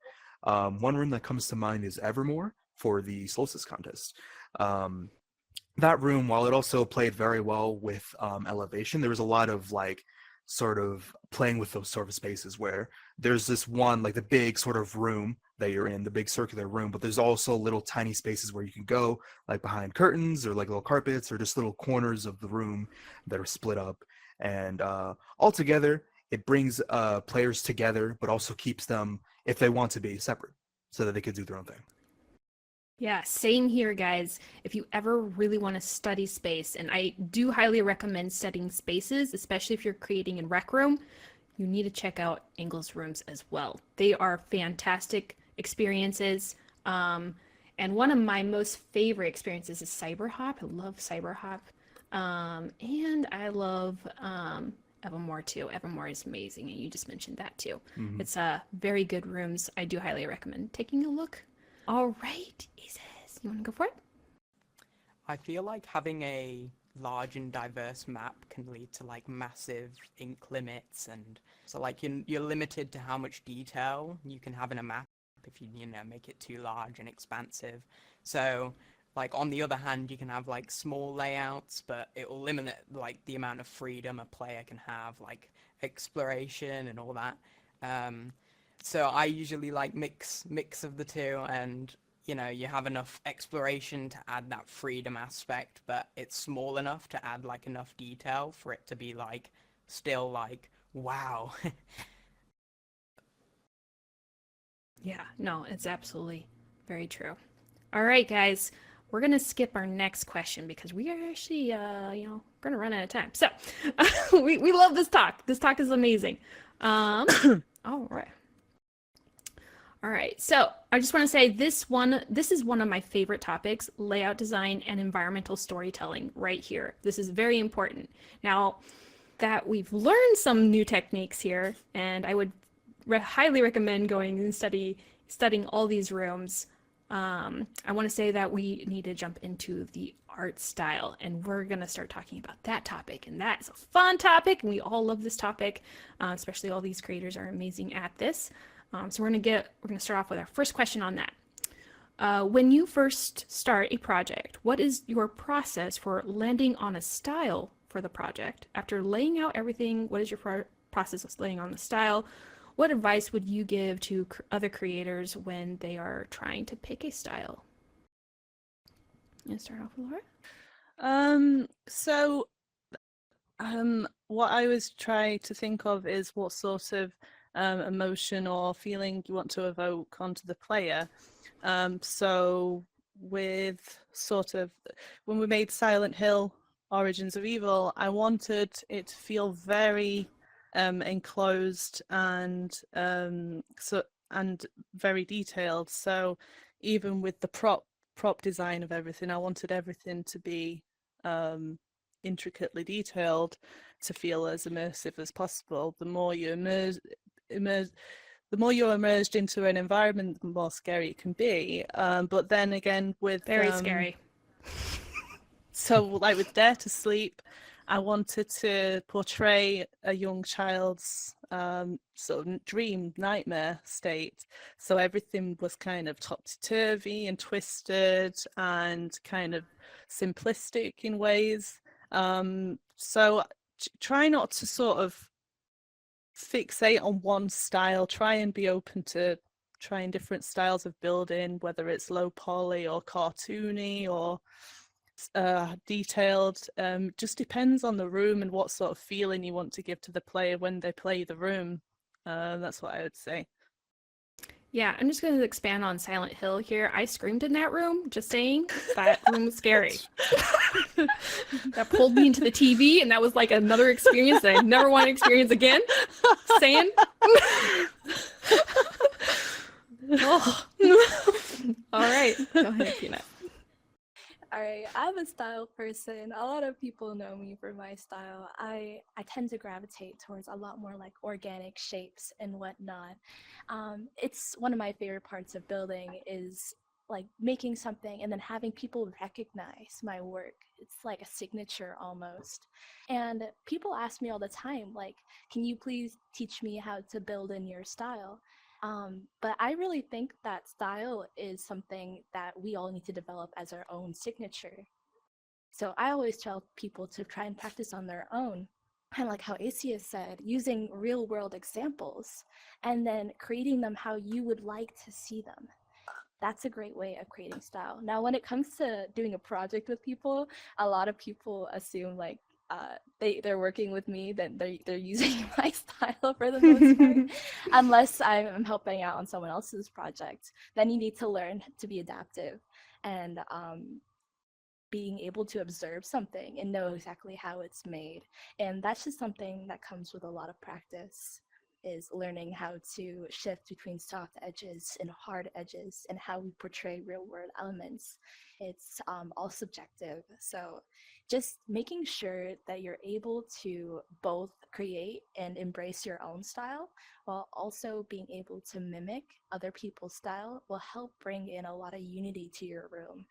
Speaker 1: One room that comes to mind is Evermore for the Solstice contest. That room, while it also played very well with elevation, there was a lot of like sort of playing with those sort of spaces where there's this one, like the big sort of room that you're in, the big circular room, but there's also little tiny spaces where you can go, like behind curtains or like little carpets or just little corners of the room that are split up. And altogether, it brings players together, but also keeps them, if they want to be, separate, so that they could do their own thing.
Speaker 2: Yeah, same here, guys. If you ever really want to study space, and I do highly recommend studying spaces, especially if you're creating in Rec Room, you need to check out Engel's rooms as well. They are fantastic experiences. And one of my most favorite experiences is Cyberhop. I love Cyberhop. And I love Evermore too. Evermore is amazing, and you just mentioned that too.
Speaker 1: Mhm.
Speaker 2: It's very good rooms. I do highly recommend taking a look. All right, Isis, you want to go for it?
Speaker 5: I feel like having a large and diverse map can lead to like massive ink limits, and so like you're limited to how much detail you can have in a map if you know make it too large and expansive. So like on the other hand, you can have like small layouts, but it will limit like the amount of freedom a player can have, like exploration and all that. So I usually like mix of the two, and you know you have enough exploration to add that freedom aspect, but it's small enough to add like enough detail for it to be like still like wow.
Speaker 2: Yeah, no, it's absolutely very true. All right, guys, we're gonna skip our next question because we are actually, gonna run out of time. So, we love this talk. This talk is amazing. All right. All right, so I just want to say this is one of my favorite topics, layout design and environmental storytelling right here. This is very important. Now that we've learned some new techniques here, and I would highly recommend going and studying all these rooms, I want to say that we need to jump into the art style, and we're going to start talking about that topic, and that's a fun topic, and we all love this topic, especially all these creators are amazing at this. So we're gonna start off with our first question on that. When you first start a project, what is your process for landing on a style for the project? After laying out everything, what is your process of laying on the style? What advice would you give to other creators when they are trying to pick a style? You want to start off with Laura?
Speaker 3: What I always try to think of is what sort of emotion or feeling you want to evoke onto the player. So with sort of when we made Silent Hill Origins of Evil, I wanted it to feel very enclosed and very detailed. So even with the prop design of everything, I wanted everything to be intricately detailed to feel as immersive as possible. The more you the more you're immersed into an environment, the more scary it can be. But then again, with
Speaker 2: Very scary.
Speaker 3: So, like with Dare to Sleep, I wanted to portray a young child's sort of dream, nightmare state. So everything was kind of topsy-turvy and twisted and kind of simplistic in ways. So try not to sort of fixate on one style. Try and be open to trying different styles of building, whether it's low poly or cartoony or detailed. Just depends on the room and what sort of feeling you want to give to the player when they play the room. That's what I would say.
Speaker 2: Yeah, I'm just going to expand on Silent Hill here. I screamed in that room, just saying. That room was scary. That pulled me into the TV, and that was like another experience that I never want to experience again. Saying. Oh. All right, go ahead, Peanut.
Speaker 4: All right, I'm a style person. A lot of people know me for my style. I tend to gravitate towards a lot more like organic shapes and whatnot. It's one of my favorite parts of building is like making something and then having people recognize my work. It's like a signature almost. And people ask me all the time, like, can you please teach me how to build in your style? But I really think that style is something that we all need to develop as our own signature. So I always tell people to try and practice on their own. Kind of like how Asia said, using real world examples and then creating them how you would like to see them. That's a great way of creating style. Now, when it comes to doing a project with people, a lot of people assume like they're working with me, then they're using my style for the most part. Unless I'm helping out on someone else's project, then you need to learn to be adaptive and being able to observe something and know exactly how it's made. And that's just something that comes with a lot of practice, is learning how to shift between soft edges and hard edges and how we portray real world elements. It's all subjective. So just making sure that you're able to both create and embrace your own style while also being able to mimic other people's style will help bring in a lot of unity to your room.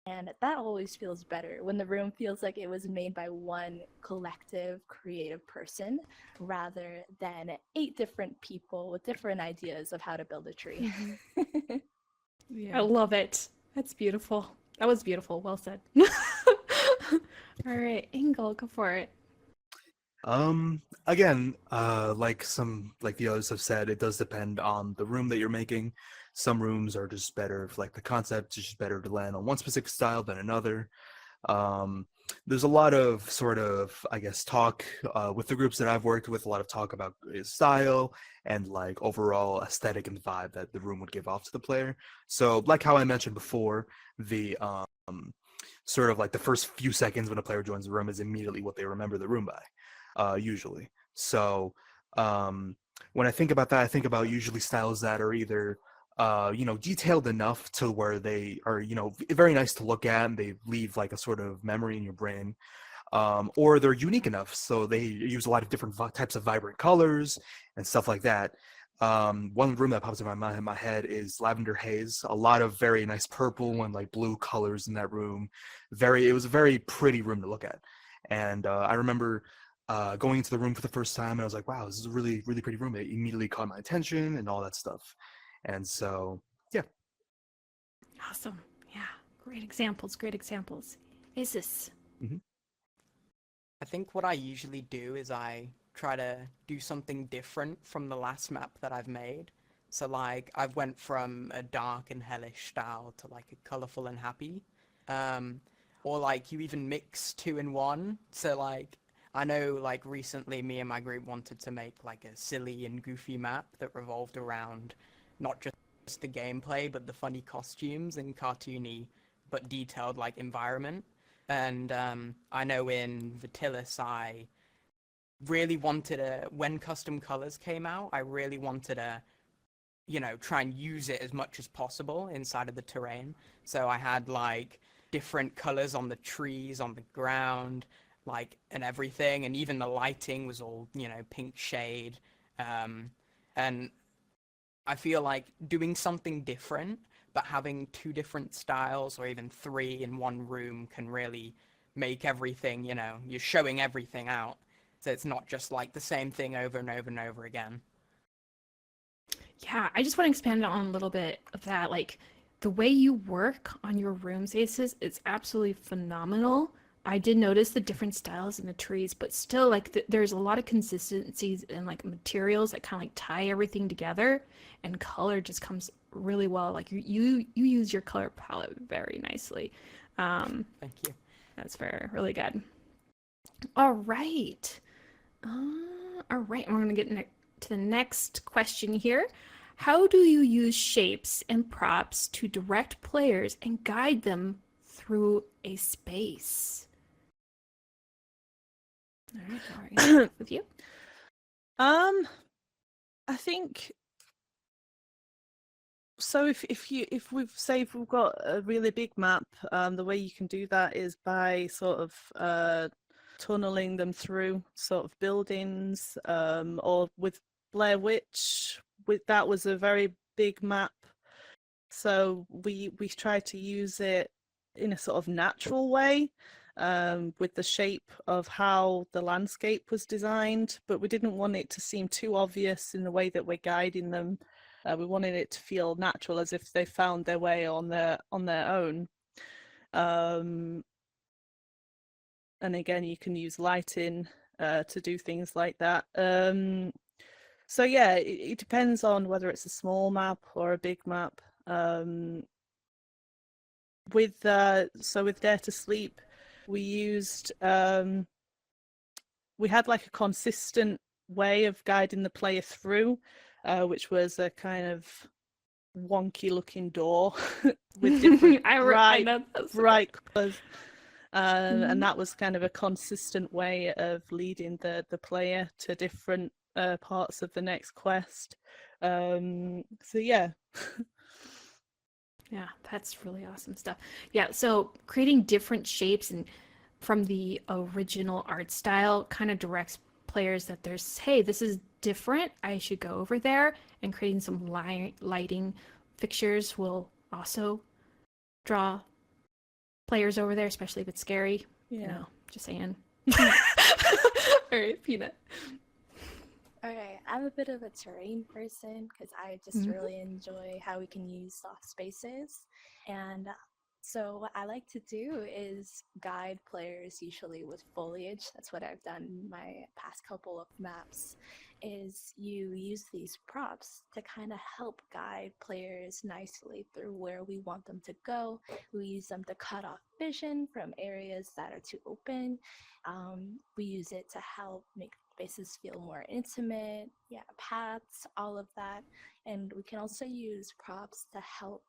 Speaker 4: And that always feels better when the room feels like it was made by one collective creative person rather than 8 different people with different ideas of how to build a tree.
Speaker 2: I love it. That's beautiful. That was beautiful. Well said. All right, Engel, go for it.
Speaker 1: Again, like the others have said, it does depend on the room that you're making. Some rooms are just better, if like the concept is just better to land on one specific style than another. There's a lot of sort of, I guess, talk with the groups that I've worked with, a lot of talk about style and like overall aesthetic and vibe that the room would give off to the player. So like how I mentioned before, the sort of like the first few seconds when a player joins the room is immediately what they remember the room by, usually. So when I think about that, I think about usually styles that are either detailed enough to where they are, very nice to look at and they leave like a sort of memory in your brain, or they're unique enough so they use a lot of different types of vibrant colors and stuff like that. One room that pops in my head is Lavender Haze. A lot of very nice purple and like blue colors in that room. It was a very pretty room to look at. And I remember going into the room for the first time and I was like, wow, this is a really, really pretty room. It immediately caught my attention and all that stuff. And so, yeah.
Speaker 2: Awesome. Yeah. Great examples. Great examples. Isis.
Speaker 5: I think what I usually do is I try to do something different from the last map that I've made. So like I've went from a dark and hellish style to like a colorful and happy. Or like you even mix 2 in 1. So like I know like recently me and my group wanted to make like a silly and goofy map that revolved around not just the gameplay, but the funny costumes and cartoony but detailed like environment. And I know in Vitilis I really wanted when custom colors came out, I really wanted to, try and use it as much as possible inside of the terrain. So I had like different colors on the trees, on the ground, like, and everything. And even the lighting was all, pink shade. And I feel like doing something different, but having 2 different styles or even 3 in one room can really make everything, you're showing everything out. So it's not just like the same thing over and over and over again.
Speaker 2: Yeah, I just want to expand on a little bit of that. Like the way you work on your rooms, Aces, it's absolutely phenomenal. I did notice the different styles in the trees, but still like there's a lot of consistencies and like materials that kind of like tie everything together, and color just comes really well. Like you use your color palette very nicely.
Speaker 5: Thank you.
Speaker 2: That's really good. All right. All right, and we're gonna get to the next question here. How do you use shapes and props to direct players and guide them through a space? All right, Laurie, with you.
Speaker 3: I think so. If we've got a really big map, the way you can do that is by sort of tunneling them through sort of buildings, or with Blair Witch. That was a very big map, so we tried to use it in a sort of natural way, with the shape of how the landscape was designed, but we didn't want it to seem too obvious in the way that we're guiding them. We wanted it to feel natural, as if they found their way on their own. And again, you can use lighting to do things like that. So yeah, it depends on whether it's a small map or a big map. With Dare to Sleep, we used we had like a consistent way of guiding the player through, which was a kind of wonky looking door with different
Speaker 2: I know that's
Speaker 3: bright colors.
Speaker 2: Mhm.
Speaker 3: And that was kind of a consistent way of leading the player to different parts of the next quest. So yeah.
Speaker 2: Yeah, that's really awesome stuff. Yeah, so creating different shapes and from the original art style kind of directs players that there's, hey, this is different. I should go over there. And creating some lighting fixtures will also draw players over there, especially if it's scary.
Speaker 3: Yeah.
Speaker 2: You know, just saying. All right, Peanut.
Speaker 4: Okay, I'm a bit of a terrain person because I just really enjoy how we can use soft spaces. And so what I like to do is guide players usually with foliage. That's what I've done in my past couple of maps, is you use these props to kind of help guide players nicely through where we want them to go. We use them to cut off vision from areas that are too open. We use it to help make spaces feel more intimate, paths, all of that. And we can also use props to help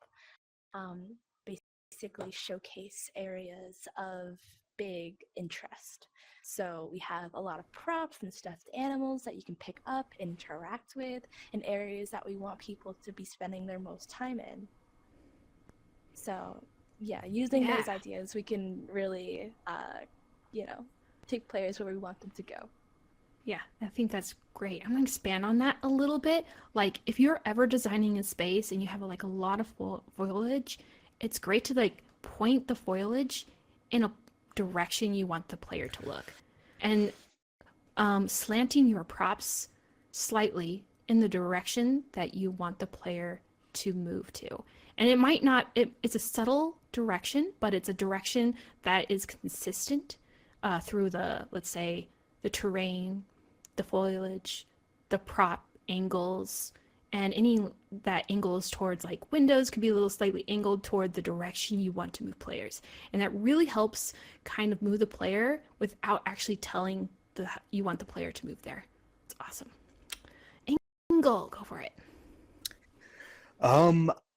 Speaker 4: basically showcase areas of big interest. So we have a lot of props and stuffed animals that you can pick up, interact with, in areas that we want people to be spending their most time in. So yeah, using those ideas, we can really, take players where we want them to go.
Speaker 2: Yeah, I think that's great. I'm going to expand on that a little bit. Like, if you're ever designing a space and you have like a lot of foliage, it's great to like point the foliage in a direction you want the player to look, and slanting your props slightly in the direction that you want the player to move to. And it might not, it's a subtle direction, but it's a direction that is consistent through the, let's say, the terrain, the foliage, the prop angles, and any that angles towards like windows could be a little slightly angled toward the direction you want to move players. And that really helps kind of move the player without actually telling you want the player to move there. It's awesome. Angle, go for it.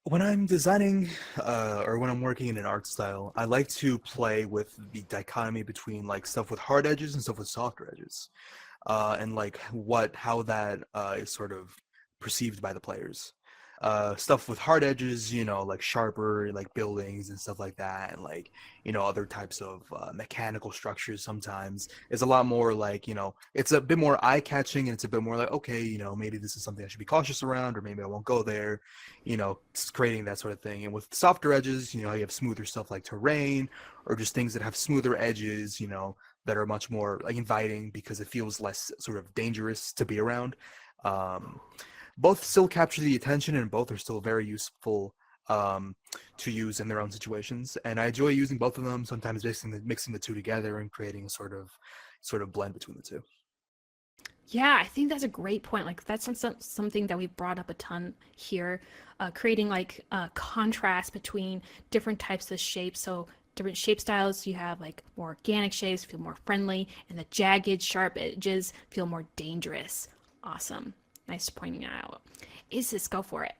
Speaker 1: When I'm designing or when I'm working in an art style, I like to play with the dichotomy between like stuff with hard edges and stuff with softer edges, and like how that is sort of perceived by the players. Stuff with hard edges, like sharper, like buildings and stuff like that, and like, other types of mechanical structures sometimes is a lot more like, it's a bit more eye-catching, and it's a bit more like, okay, maybe this is something I should be cautious around, or maybe I won't go there, just creating that sort of thing. And with softer edges, you have smoother stuff like terrain, or just things that have smoother edges, that are much more like inviting because it feels less sort of dangerous to be around. Both still capture the attention, and both are still very useful to use in their own situations. And I enjoy using both of them, sometimes mixing the two together and creating a sort of blend between the two.
Speaker 2: Yeah, I think that's a great point. Like, that's something that we brought up a ton here, creating like a contrast between different types of shapes. So different shape styles, you have like more organic shapes, feel more friendly, and the jagged, sharp edges feel more dangerous. Awesome. Nice pointing out. Isis, go for it.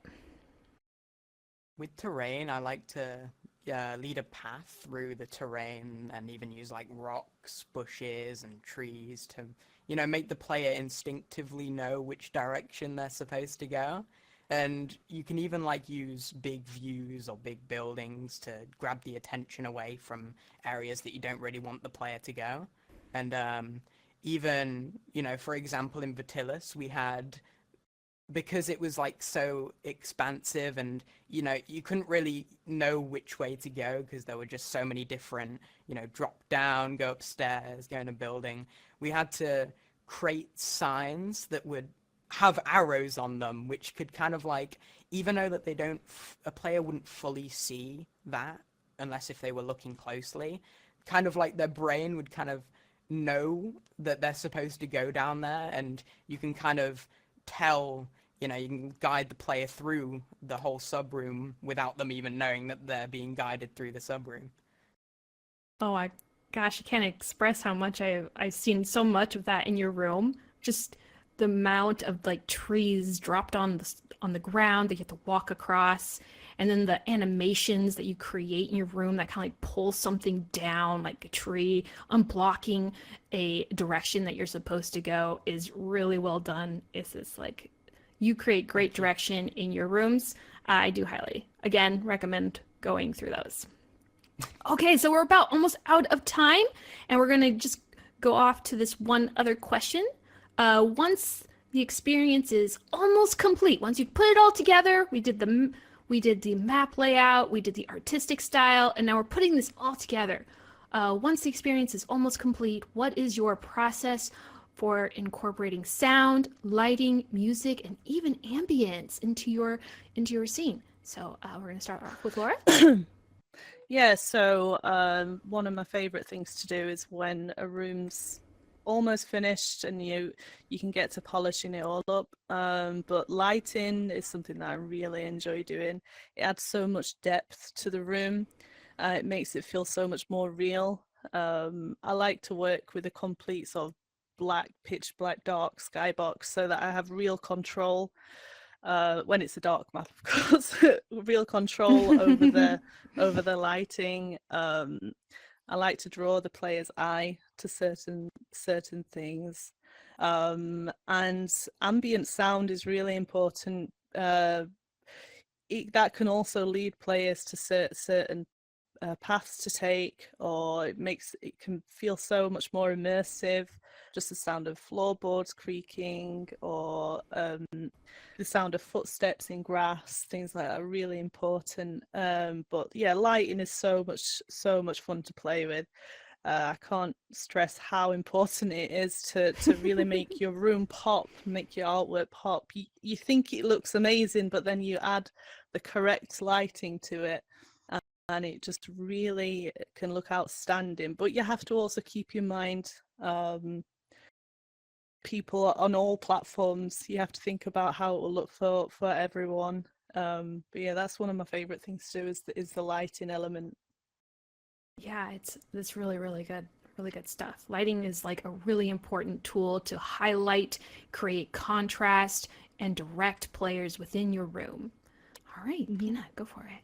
Speaker 5: With terrain, I like to lead a path through the terrain and even use like rocks, bushes, and trees to, make the player instinctively know which direction they're supposed to go. And you can even like use big views or big buildings to grab the attention away from areas that you don't really want the player to go. And even, for example, in Vertilis, we had, because it was like so expansive and you couldn't really know which way to go because there were just so many different drop down, go upstairs, go in a building. We had to create signs that would have arrows on them, which could kind of like, even though that a player wouldn't fully see that unless if they were looking closely, kind of like their brain would kind of know that they're supposed to go down there, and you can kind of tell, you can guide the player through the whole subroom without them even knowing that they're being guided through the subroom.
Speaker 2: Oh, I Gosh, I can't express how much I've seen so much of that in your room. Just the amount of like trees dropped on the ground that you have to walk across, and then the animations that you create in your room that kind of like pull something down like a tree, unblocking a direction that you're supposed to go is really well done. It's this like you create great direction in your rooms. I do highly, again, recommend going through those. Okay, so we're about almost out of time, and we're gonna just go off to this one other question. Once the experience is almost complete, once you put it all together, we did the map layout, we did the artistic style, and now we're putting this all together. Once the experience is almost complete, what is your process for incorporating sound, lighting, music, and even ambience into your scene? So we're gonna start off with Laura.
Speaker 3: Yeah, so one of my favorite things to do is when a room's almost finished and you can get to polishing it all up. But lighting is something that I really enjoy doing. It adds so much depth to the room. It makes it feel so much more real. I like to work with a complete sort of pitch black dark skybox so that I have real control. When it's a dark map, of course, real control over the lighting. I like to draw the player's eye to certain things, and ambient sound is really important. That can also lead players to certain paths to take, or it can feel so much more immersive. Just the sound of floorboards creaking, or the sound of footsteps in grass, things like that are really important. But yeah, lighting is so much fun to play with. I can't stress how important it is to really make your room pop, make your artwork pop. You think it looks amazing, but then you add the correct lighting to it, and it just really can look outstanding. But you have to also keep in mind people on all platforms. You have to think about how it will look for everyone. But yeah, that's one of my favorite things to do is the lighting element.
Speaker 2: Yeah, it's really good stuff. Lighting is like a really important tool to highlight, create contrast, and direct players within your room. All right, Pina, go for it.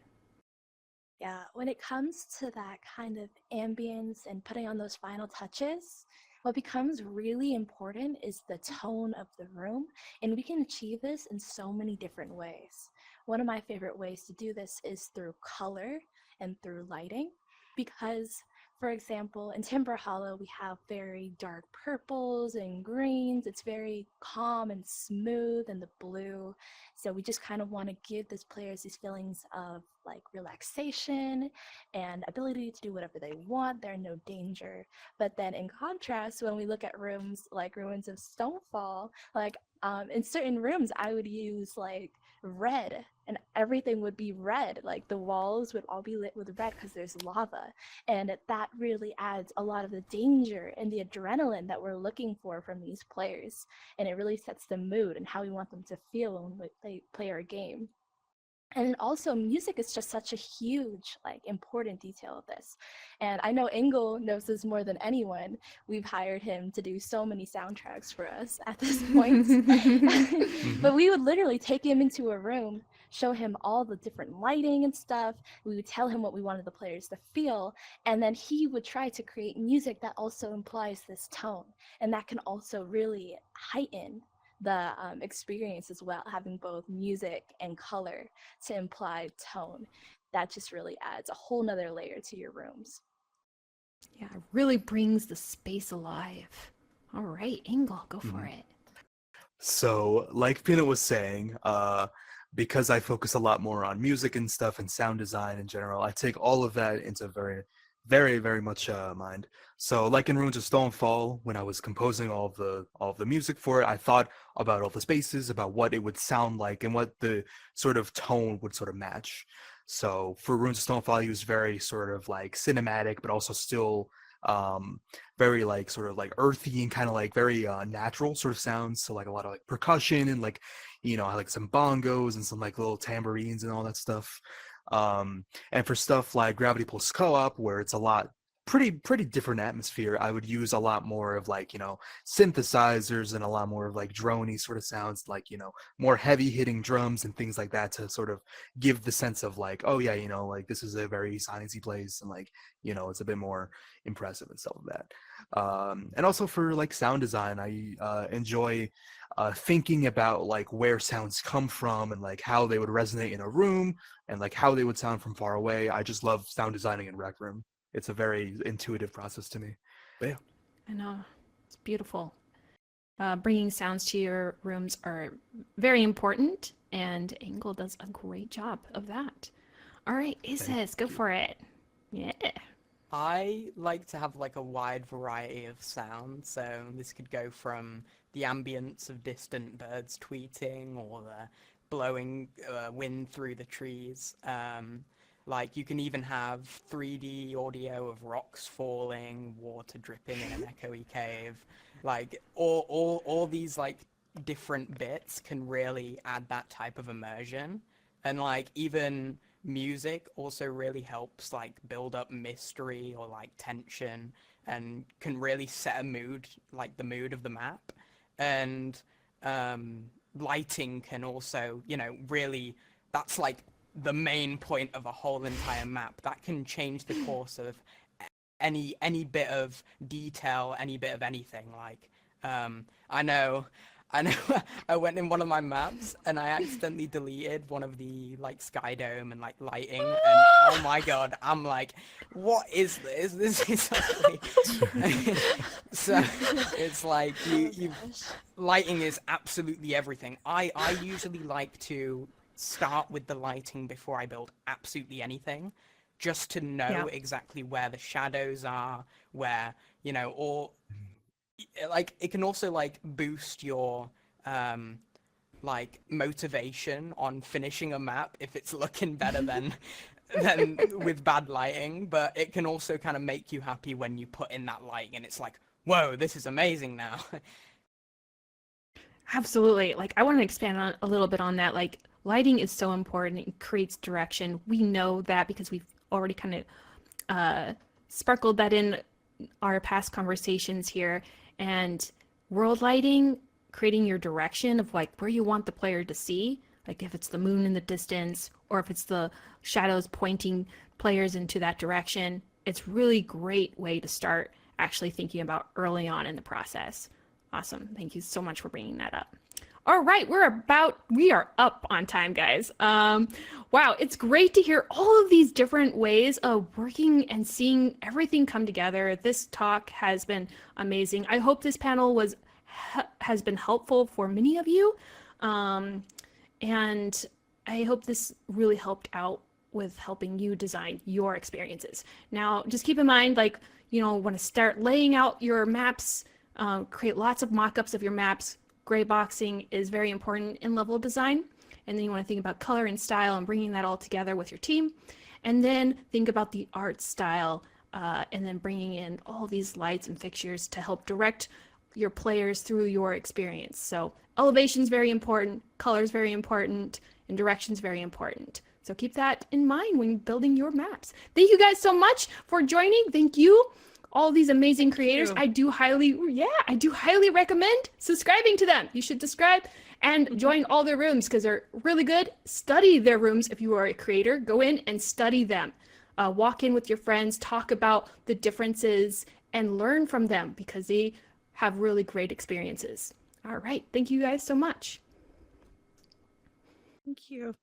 Speaker 4: Yeah, when it comes to that kind of ambience and putting on those final touches, what becomes really important is the tone of the room, and we can achieve this in so many different ways. One of my favorite ways to do this is through color and through lighting, because, for example, in Timber Hollow, we have very dark purples and greens. It's very calm and smooth, and the blue. So we just kind of want to give these players these feelings of like relaxation and ability to do whatever they want. They're in no danger. But then in contrast, when we look at rooms like Ruins of Stonefall, like in certain rooms, I would use like red, and everything would be red. Like the walls would all be lit with red because there's lava, and that really adds a lot of the danger and the adrenaline that we're looking for from these players, and it really sets the mood and how we want them to feel when they play our game. And also, music is just such a huge, like, important detail of this. And I know Engel knows this more than anyone. We've hired him to do so many soundtracks for us at this point. But we would literally take him into a room, show him all the different lighting and stuff. We would tell him what we wanted the players to feel. And then he would try to create music that also implies this tone. And that can also really heighten the experience as well, having both music and color to imply tone. That just really adds a whole nother layer to your rooms.
Speaker 2: Yeah, it really brings the space alive. All right, Engel, go for it.
Speaker 1: So, like Pina was saying, because I focus a lot more on music and stuff and sound design in general, I take all of that into very much mind. So like in Ruins of Stonefall, when I was composing all of the music for it, I thought about all the spaces, about what it would sound like and what the sort of tone would sort of match. So for Ruins of Stonefall, I used very sort of like cinematic, but also still very like sort of like earthy and kind of like very natural sort of sounds. So like a lot of like percussion and like, you know, I like some bongos and some like little tambourines and all that stuff. And for stuff like Gravity Pulse Co-op, where it's a lot pretty different atmosphere. I would use a lot more of like, synthesizers and a lot more of like droney sort of sounds, like, more heavy hitting drums and things like that to sort of give the sense of like, oh yeah, like this is a very sciencey place, and like, it's a bit more impressive and stuff like that. And also for like sound design, I enjoy thinking about like where sounds come from and like how they would resonate in a room and like how they would sound from far away. I just love sound designing in Rec Room. It's a very intuitive process to me. But yeah.
Speaker 2: I know. It's beautiful. Bringing sounds to your rooms are very important, and Angle does a great job of that. All right, Aces, go for it. Yeah.
Speaker 5: I like to have like a wide variety of sounds, so this could go from the ambience of distant birds tweeting or the blowing wind through the trees. Like you can even have 3D audio of rocks falling, water dripping in an echoey cave. Like all these like different bits can really add that type of immersion. And like even music also really helps like build up mystery or like tension and can really set a mood, like the mood of the map. And lighting can also, really, that's like the main point of a whole entire map. That can change the course of any bit of detail, any bit of anything. Like, I know I went in one of my maps and I accidentally deleted one of the like sky dome and like lighting, and oh my god, I'm like, what is this? This is like... So it's like lighting is absolutely everything. I usually like to start with the lighting before I build absolutely anything, just to know exactly where the shadows are, where, or like it can also like boost your like motivation on finishing a map if it's looking better than with bad lighting, but it can also kind of make you happy when you put in that lighting and it's like, whoa, this is amazing now.
Speaker 2: Absolutely. Like I want to expand on a little bit on that. Like lighting is so important. It creates direction. We know that because we've already kind of sparkled that in our past conversations here. And world lighting, creating your direction of like where you want the player to see, like if it's the moon in the distance or if it's the shadows pointing players into that direction, it's really great way to start actually thinking about early on in the process. Awesome. Thank you so much for bringing that up. All right, we are up on time, guys. Wow, it's great to hear all of these different ways of working and seeing everything come together. This talk has been amazing. I hope this panel has been helpful for many of you. And I hope this really helped out with helping you design your experiences. Now, just keep in mind, like, want to start laying out your maps, create lots of mock-ups of your maps. Gray boxing is very important in level design. And then you want to think about color and style and bringing that all together with your team. And then think about the art style and then bringing in all these lights and fixtures to help direct your players through your experience. So elevation is very important, color is very important, and direction is very important. So keep that in mind when building your maps. Thank you guys so much for joining. Thank you, all these amazing creators. I do highly recommend subscribing to them. You should subscribe and join all their rooms because they're really good. Study their rooms if you are a creator. Go in and study them. Walk in with your friends, talk about the differences, and learn from them because they have really great experiences. All right. Thank you guys so much.
Speaker 3: Thank you.